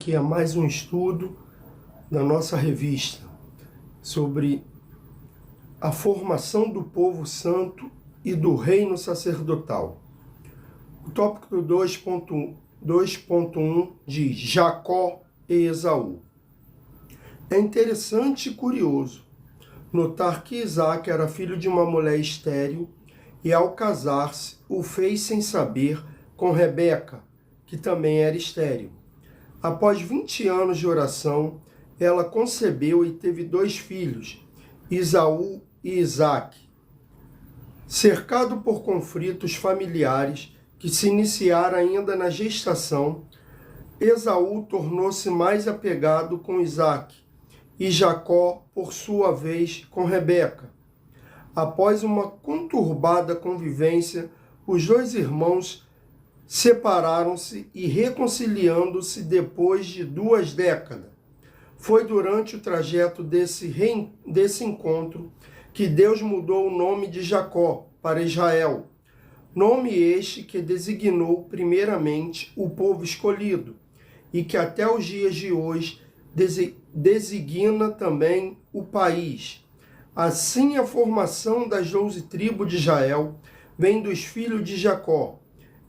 que é mais um estudo da nossa revista sobre a formação do povo santo e do reino sacerdotal. O tópico 2.1 diz Jacó e Esaú. É interessante e curioso notar que Isaac era filho de uma mulher estéril e, ao casar-se, o fez sem saber com Rebeca, que também era estéril. Após 20 anos de oração, ela concebeu e teve 2 filhos, Esaú e Isaque. Cercado por conflitos familiares que se iniciaram ainda na gestação, Esaú tornou-se mais apegado com Isaque e Jacó, por sua vez, com Rebeca. Após uma conturbada convivência, os 2 irmãos separaram-se e reconciliando-se depois de 2 décadas. Foi durante o trajeto desse encontro que Deus mudou o nome de Jacó para Israel, nome este que designou primeiramente o povo escolhido e que até os dias de hoje designa também o país. Assim, a formação das 12 tribos de Israel vem dos filhos de Jacó,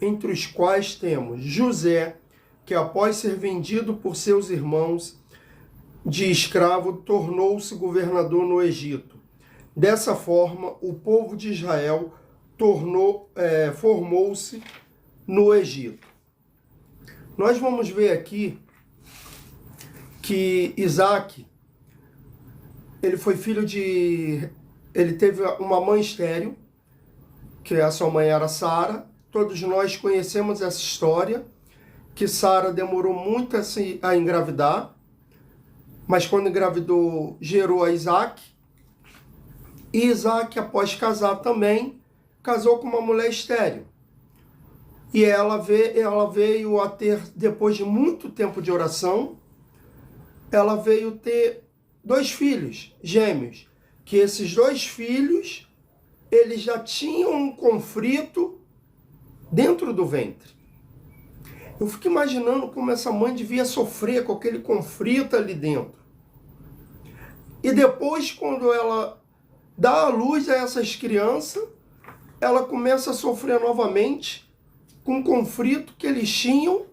entre os quais temos José, que após ser vendido por seus irmãos de escravo, tornou-se governador no Egito. Dessa forma, o povo de Israel formou-se no Egito. Nós vamos ver aqui que Isaac, ele teve uma mãe estéril, que a sua mãe era Sara. Todos nós conhecemos essa história, que Sara demorou muito a engravidar, mas quando engravidou, gerou a Isaac. E Isaac, após casar também, casou com uma mulher estéril. E ela veio a ter, depois de muito tempo de oração, ela veio ter 2 filhos gêmeos, que esses 2 filhos, eles já tinham um conflito dentro do ventre. Eu fico imaginando como essa mãe devia sofrer com aquele conflito ali dentro. E depois, quando ela dá à luz a essas crianças, ela começa a sofrer novamente com o conflito que eles tinham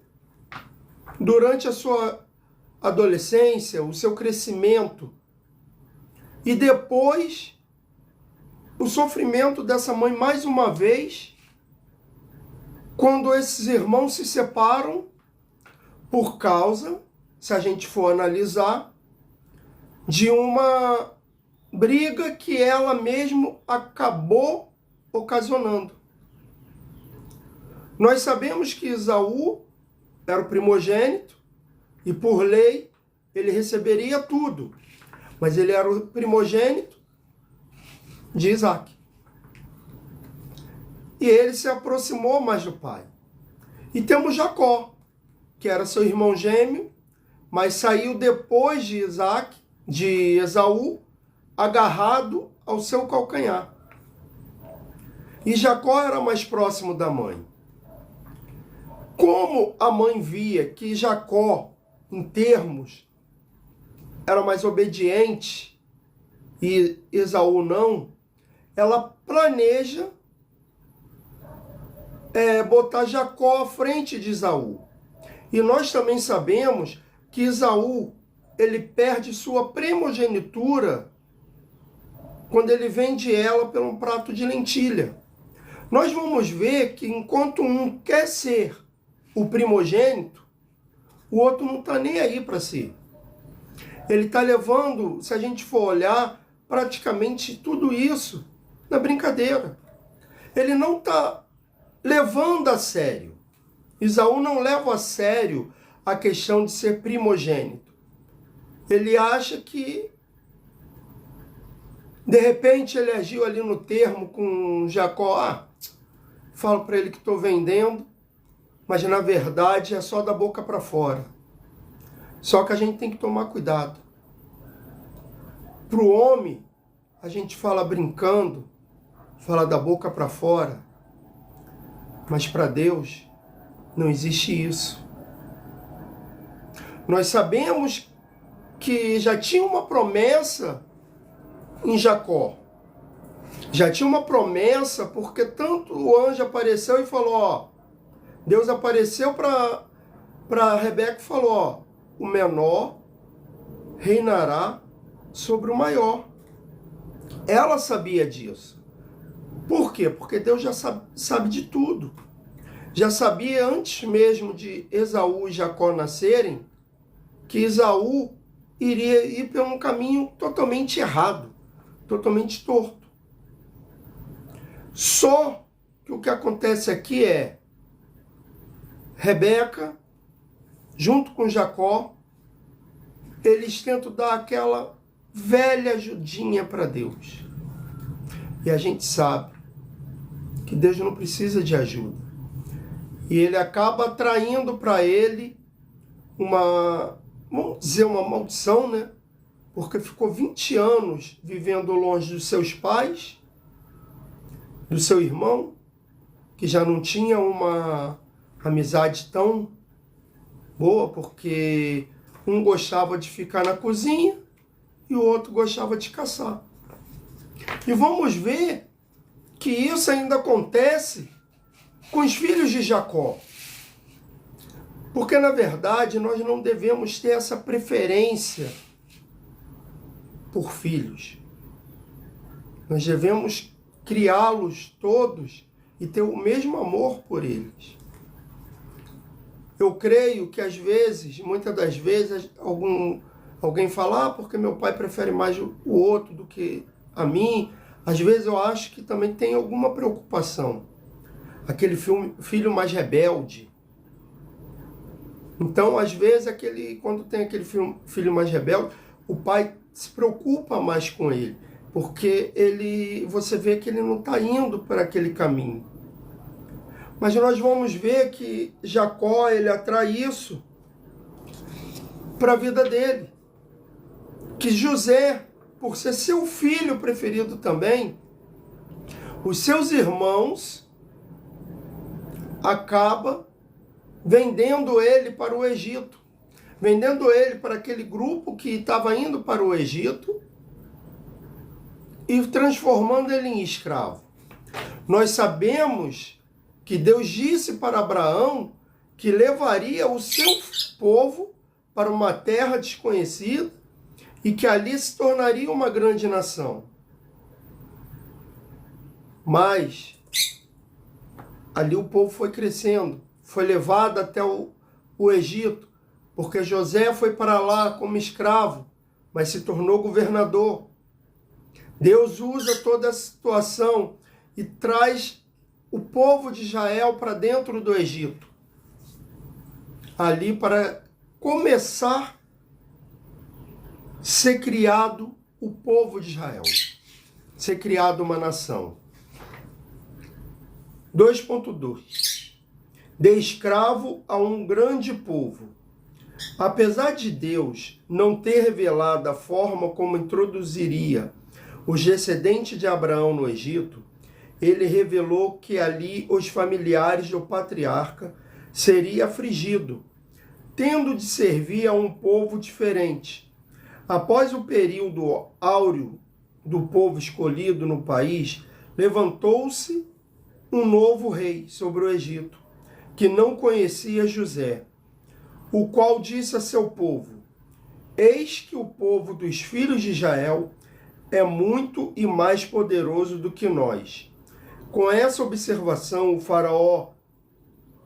durante a sua adolescência, o seu crescimento. E depois, o sofrimento dessa mãe mais uma vez, quando esses irmãos se separam por causa, se a gente for analisar, de uma briga que ela mesma acabou ocasionando. Nós sabemos que Esaú era o primogênito e, por lei, ele receberia tudo, mas ele era o primogênito de Isaac. E ele se aproximou mais do pai. E temos Jacó, que era seu irmão gêmeo, mas saiu depois de Esaú, agarrado ao seu calcanhar. E Jacó era mais próximo da mãe. Como a mãe via que Jacó, em termos, era mais obediente e Esaú não, ela planeja botar Jacó à frente de Esaú. E nós também sabemos que Esaú, ele perde sua primogenitura quando ele vende ela por um prato de lentilha. Nós vamos ver que enquanto um quer ser o primogênito, o outro não está nem aí para si. Ele está levando, se a gente for olhar, praticamente tudo isso na brincadeira. Ele não está levando a sério. Esaú não leva a sério a questão de ser primogênito. Ele acha que, de repente, ele agiu ali no termo com Jacó. Falo para ele que estou vendendo, mas na verdade é só da boca para fora. Só que a gente tem que tomar cuidado. Para o homem, a gente fala brincando, fala da boca para fora, mas para Deus não existe isso. Nós sabemos que já tinha uma promessa em Jacó. Já tinha uma promessa, porque tanto o anjo apareceu e falou, ó, Deus apareceu para Rebeca e falou, ó, o menor reinará sobre o maior. Ela sabia disso. Por quê? Porque Deus já sabe de tudo. Já sabia antes mesmo de Esaú e Jacó nascerem que Esaú iria ir por um caminho totalmente errado, totalmente torto. Só que o que acontece aqui é Rebeca, junto com Jacó, eles tentam dar aquela velha ajudinha para Deus. E a gente sabe que Deus não precisa de ajuda. E ele acaba atraindo para ele vamos dizer, uma maldição, né? Porque ficou 20 anos vivendo longe dos seus pais, do seu irmão, que já não tinha uma amizade tão boa, porque um gostava de ficar na cozinha e o outro gostava de caçar. E vamos ver que isso ainda acontece com os filhos de Jacó. Porque, na verdade, nós não devemos ter essa preferência por filhos. Nós devemos criá-los todos e ter o mesmo amor por eles. Eu creio que às vezes, muitas das vezes, alguém fala, porque meu pai prefere mais o outro do que a mim. Às vezes eu acho que também tem alguma preocupação. Aquele filho mais rebelde. Então, às vezes, quando tem aquele filho mais rebelde, o pai se preocupa mais com ele, porque você vê que ele não está indo para aquele caminho. Mas nós vamos ver que Jacó, ele atrai isso para a vida dele. Que José, por ser seu filho preferido também, os seus irmãos acabam vendendo ele para o Egito, vendendo ele para aquele grupo que estava indo para o Egito e transformando ele em escravo. Nós sabemos que Deus disse para Abraão que levaria o seu povo para uma terra desconhecida e que ali se tornaria uma grande nação. Mas ali o povo foi crescendo, foi levado até o Egito, porque José foi para lá como escravo, mas se tornou governador. Deus usa toda a situação e traz o povo de Israel para dentro do Egito, ali para começar a ser criado o povo de Israel, ser criado uma nação. 2.2 De escravo a um grande povo. Apesar de Deus não ter revelado a forma como introduziria os descendentes de Abraão no Egito, ele revelou que ali os familiares do patriarca seriam afligidos, tendo de servir a um povo diferente. Após o período áureo do povo escolhido no país, levantou-se um novo rei sobre o Egito, que não conhecia José, o qual disse a seu povo: eis que o povo dos filhos de Israel é muito e mais poderoso do que nós. Com essa observação, o faraó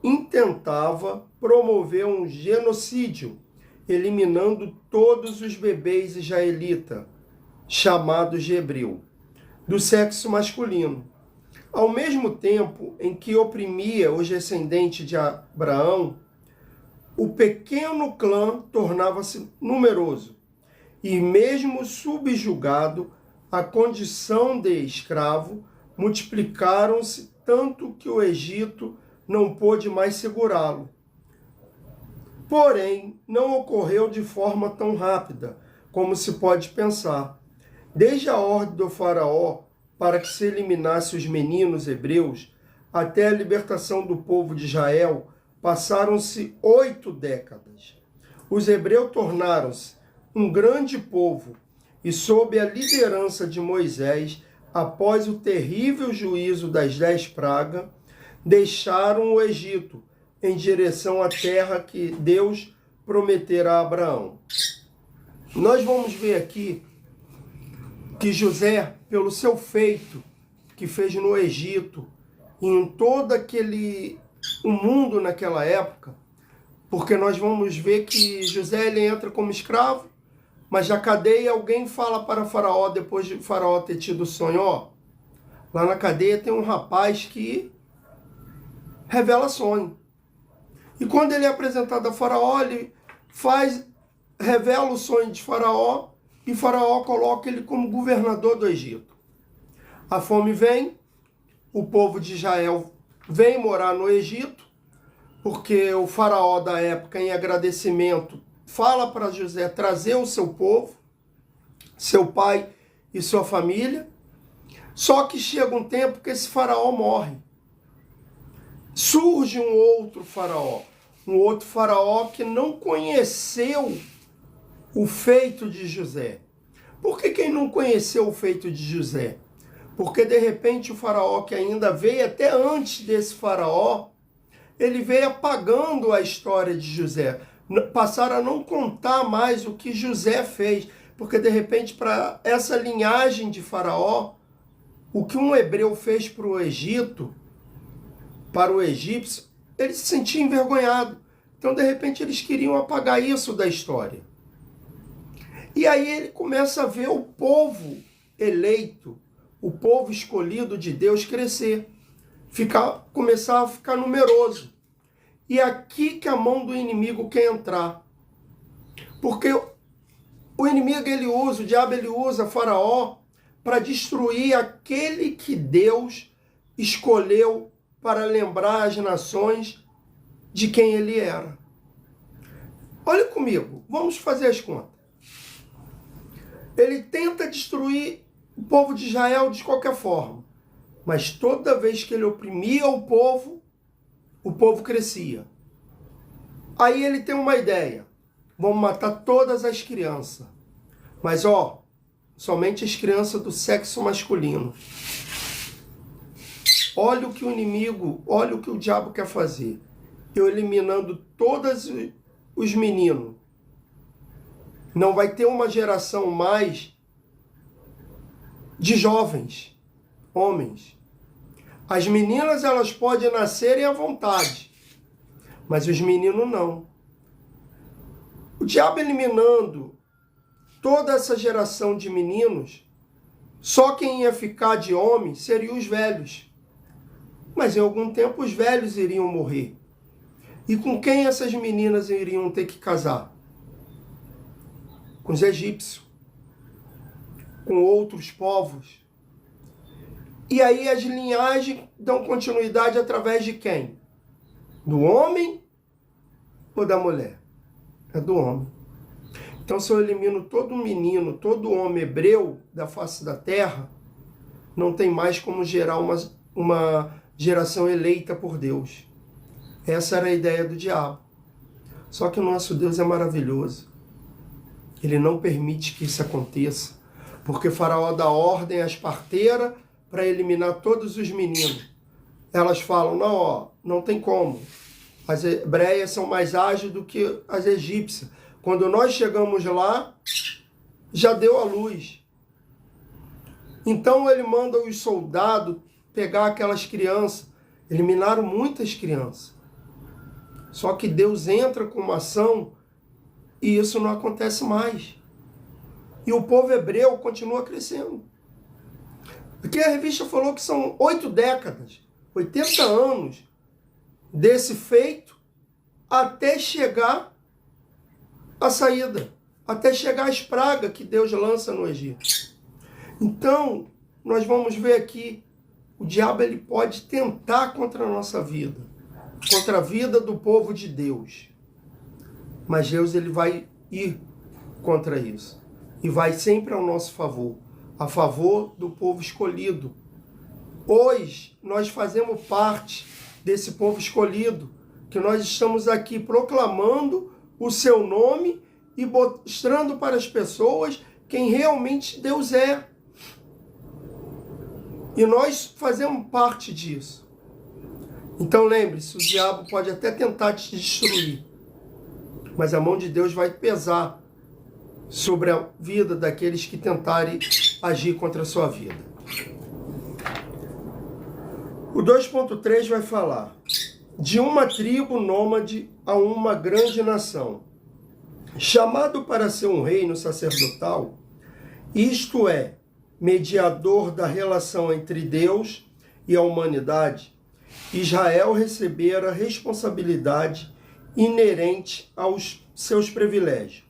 intentava promover um genocídio, eliminando todos os bebês israelitas, chamados de hebreu, do sexo masculino. Ao mesmo tempo em que oprimia os descendentes de Abraão, o pequeno clã tornava-se numeroso, e mesmo subjugado à condição de escravo, multiplicaram-se tanto que o Egito não pôde mais segurá-lo. Porém, não ocorreu de forma tão rápida como se pode pensar. Desde a ordem do faraó para que se eliminasse os meninos hebreus, até a libertação do povo de Israel, passaram-se 8 décadas. os hebreus tornaram-se um grande povo e, sob a liderança de Moisés, após o terrível juízo das 10 pragas, deixaram o Egito em direção à terra que Deus prometera a Abraão. Nós vamos ver aqui que José, pelo seu feito que fez no Egito, e em todo o mundo naquela época, porque nós vamos ver que José ele entra como escravo, mas na cadeia alguém fala para Faraó, depois de Faraó ter tido o sonho, ó, lá na cadeia tem um rapaz que revela sonho. E quando ele é apresentado a Faraó, ele revela o sonho de Faraó, e Faraó coloca ele como governador do Egito. A fome vem, o povo de Israel vem morar no Egito, porque o Faraó da época, em agradecimento, fala para José trazer o seu povo, seu pai e sua família. Só que chega um tempo que esse Faraó morre. Surge um outro Faraó que não conheceu o feito de José. Por que quem não conheceu o feito de José? Porque de repente o Faraó que ainda veio até antes desse Faraó, ele veio apagando a história de José. Passaram a não contar mais o que José fez, porque de repente para essa linhagem de Faraó, o que um hebreu fez para o Egito, para o egípcio, ele se sentia envergonhado. Então de repente eles queriam apagar isso da história. E aí ele começa a ver o povo eleito, o povo escolhido de Deus crescer, começar a ficar numeroso. E é aqui que a mão do inimigo quer entrar. Porque o inimigo, o diabo, ele usa Faraó para destruir aquele que Deus escolheu para lembrar as nações de quem ele era. Olha comigo, vamos fazer as contas. Ele tenta destruir o povo de Israel de qualquer forma. Mas toda vez que ele oprimia o povo crescia. Aí ele tem uma ideia. Vamos matar todas as crianças. Mas, somente as crianças do sexo masculino. Olha o que olha o que o diabo quer fazer. Eu eliminando todos os meninos. Não vai ter uma geração mais de jovens, homens. As meninas, elas podem nascerem à vontade, mas os meninos não. O diabo eliminando toda essa geração de meninos, só quem ia ficar de homem seriam os velhos. Mas em algum tempo os velhos iriam morrer. E com quem essas meninas iriam ter que casar? Com os egípcios, com outros povos. E aí as linhagens dão continuidade através de quem? Do homem ou da mulher? É do homem. Então, se eu elimino todo menino, todo homem hebreu da face da terra, não tem mais como gerar uma geração eleita por Deus. Essa era a ideia do diabo. Só que o nosso Deus é maravilhoso. Ele não permite que isso aconteça, porque Faraó dá ordem às parteiras para eliminar todos os meninos. Elas falam, não tem como. As hebreias são mais ágeis do que as egípcias. Quando nós chegamos lá, já deu a luz. Então ele manda os soldados pegar aquelas crianças. Eliminaram muitas crianças. Só que Deus entra com uma ação e isso não acontece mais. E o povo hebreu continua crescendo. Porque a revista falou que são 8 décadas, 80 anos desse feito até chegar a saída, até chegar as pragas que Deus lança no Egito. Então, nós vamos ver aqui, o diabo ele pode tentar contra a nossa vida, contra a vida do povo de Deus. Mas Deus ele vai ir contra isso. E vai sempre ao nosso favor, a favor do povo escolhido. Hoje, nós fazemos parte desse povo escolhido, que nós estamos aqui proclamando o seu nome e mostrando para as pessoas quem realmente Deus é. E nós fazemos parte disso. Então lembre-se, o diabo pode até tentar te destruir, mas a mão de Deus vai pesar sobre a vida daqueles que tentarem agir contra a sua vida. O 2.3 vai falar de uma tribo nômade a uma grande nação, chamado para ser um reino sacerdotal, isto é, mediador da relação entre Deus e a humanidade. Israel recebera responsabilidade inerente aos seus privilégios.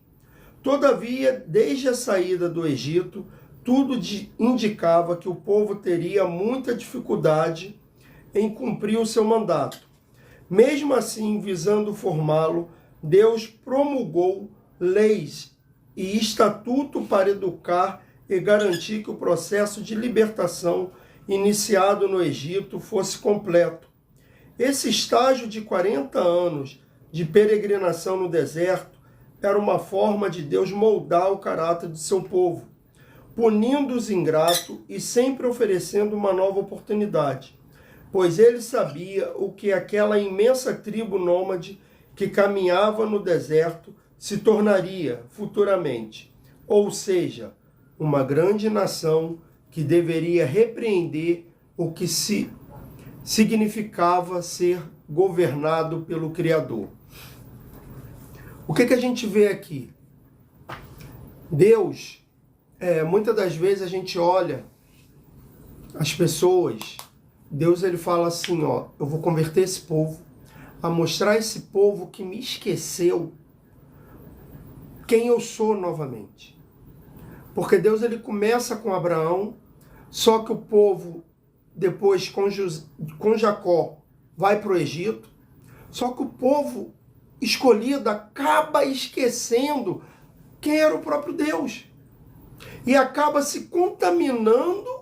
Todavia, desde a saída do Egito, tudo indicava que o povo teria muita dificuldade em cumprir o seu mandato. Mesmo assim, visando formá-lo, Deus promulgou leis e estatuto para educar e garantir que o processo de libertação iniciado no Egito fosse completo. Esse estágio de 40 anos de peregrinação no deserto era uma forma de Deus moldar o caráter de seu povo, punindo os ingratos e sempre oferecendo uma nova oportunidade, pois ele sabia o que aquela imensa tribo nômade que caminhava no deserto se tornaria futuramente, ou seja, uma grande nação que deveria repreender o que significava ser governado pelo Criador. O que a gente vê aqui? Deus, muitas das vezes a gente olha as pessoas, Deus ele fala assim, ó, eu vou converter esse povo, a mostrar a esse povo que me esqueceu quem eu sou novamente. Porque Deus ele começa com Abraão, só que o povo depois com Jacó vai para o Egito, só que o povo escolhido acaba esquecendo quem era o próprio Deus e acaba se contaminando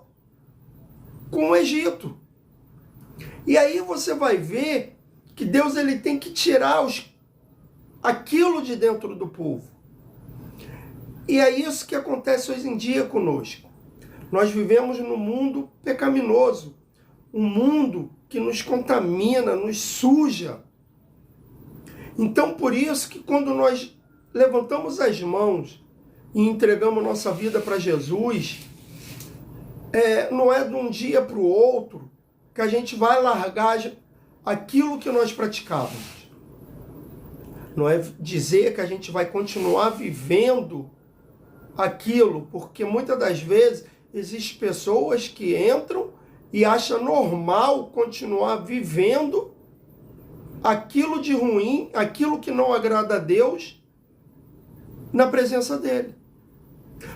com o Egito. E aí você vai ver que Deus ele tem que tirar aquilo de dentro do povo. E é isso que acontece hoje em dia conosco. Nós vivemos num mundo pecaminoso, um mundo que nos contamina, nos suja. Então, por isso que quando nós levantamos as mãos e entregamos nossa vida para Jesus, não é de um dia para o outro que a gente vai largar aquilo que nós praticávamos. Não é dizer que a gente vai continuar vivendo aquilo, porque muitas das vezes existem pessoas que entram e acham normal continuar vivendo aquilo de ruim, aquilo que não agrada a Deus, na presença dele.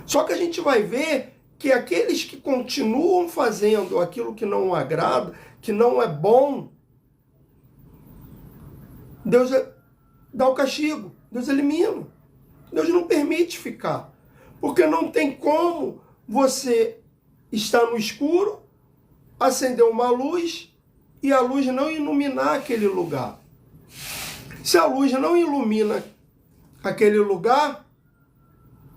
Só que a gente vai ver que aqueles que continuam fazendo aquilo que não agrada, que não é bom, Deus dá o castigo, Deus elimina. Deus não permite ficar. Porque não tem como você estar no escuro, acender uma luz e a luz não iluminar aquele lugar. Se a luz não ilumina aquele lugar,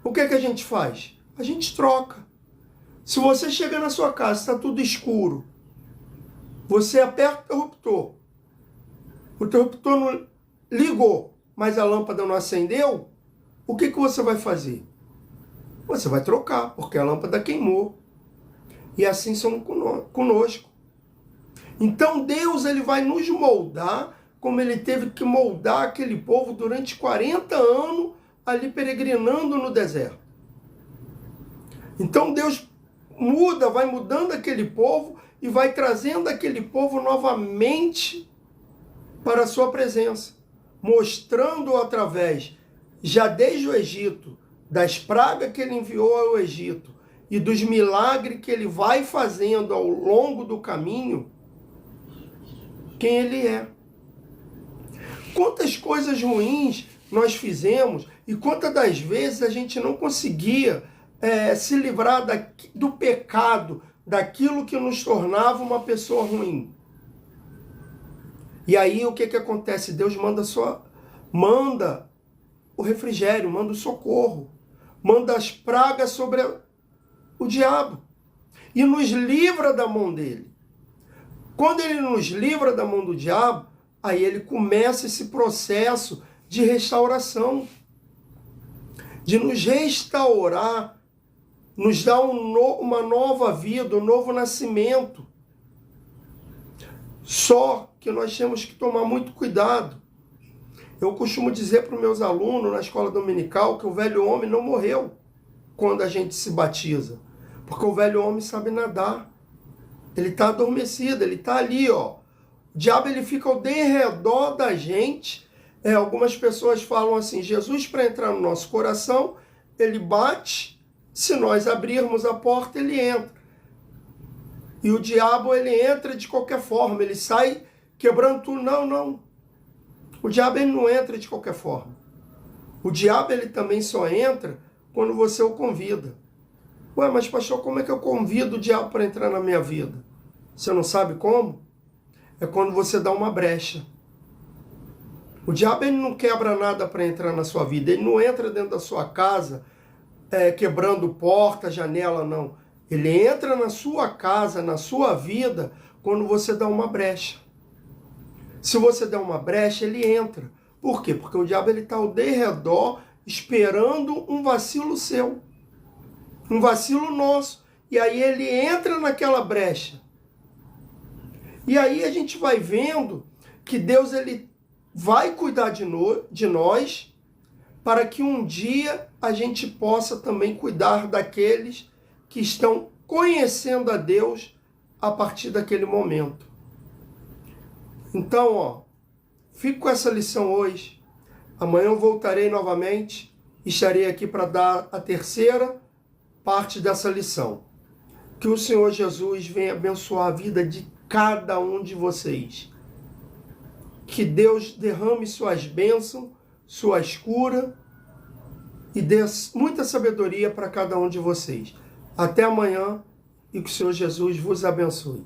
o que a gente faz? A gente troca. Se você chega na sua casa, está tudo escuro, você aperta o interruptor não ligou, mas a lâmpada não acendeu, o que você vai fazer? Você vai trocar, porque a lâmpada queimou. E assim são conosco. Então Deus ele vai nos moldar, como ele teve que moldar aquele povo durante 40 anos, ali peregrinando no deserto. Então Deus vai mudando aquele povo e vai trazendo aquele povo novamente para a sua presença, mostrando através, já desde o Egito, das pragas que ele enviou ao Egito e dos milagres que ele vai fazendo ao longo do caminho, quem ele é. Quantas coisas ruins nós fizemos e quantas das vezes a gente não conseguia se livrar do pecado, daquilo que nos tornava uma pessoa ruim. E aí o que acontece? Deus manda o refrigério, manda o socorro, manda as pragas sobre o diabo e nos livra da mão dele. Quando ele nos livra da mão do diabo, aí ele começa esse processo de restauração, de nos restaurar, nos dar uma nova vida, um novo nascimento. Só que nós temos que tomar muito cuidado. Eu costumo dizer para os meus alunos na escola dominical que o velho homem não morreu quando a gente se batiza, porque o velho homem sabe nadar. Ele está adormecido, ele está ali, ó. O diabo ele fica ao derredor da gente. Algumas pessoas falam assim, Jesus, para entrar no nosso coração, ele bate, se nós abrirmos a porta, ele entra. E o diabo, ele entra de qualquer forma, ele sai quebrando tudo. Não, não. O diabo, ele não entra de qualquer forma. O diabo, ele também só entra quando você o convida. Ué, mas pastor, como é que eu convido o diabo para entrar na minha vida? Você não sabe como? É quando você dá uma brecha. O diabo ele não quebra nada para entrar na sua vida. Ele não entra dentro da sua casa quebrando porta, janela, não. Ele entra na sua casa, na sua vida, quando você dá uma brecha. Se você der uma brecha, ele entra. Por quê? Porque o diabo está ao derredor esperando um vacilo seu. Um vacilo nosso. E aí ele entra naquela brecha. E aí a gente vai vendo que Deus ele vai cuidar de nós para que um dia a gente possa também cuidar daqueles que estão conhecendo a Deus a partir daquele momento. Então, ó, fico com essa lição hoje. Amanhã eu voltarei novamente. Estarei aqui para dar a terceira parte dessa lição. Que o Senhor Jesus venha abençoar a vida de cada um de vocês. Que Deus derrame suas bênçãos, suas curas e dê muita sabedoria para cada um de vocês. Até amanhã e que o Senhor Jesus vos abençoe.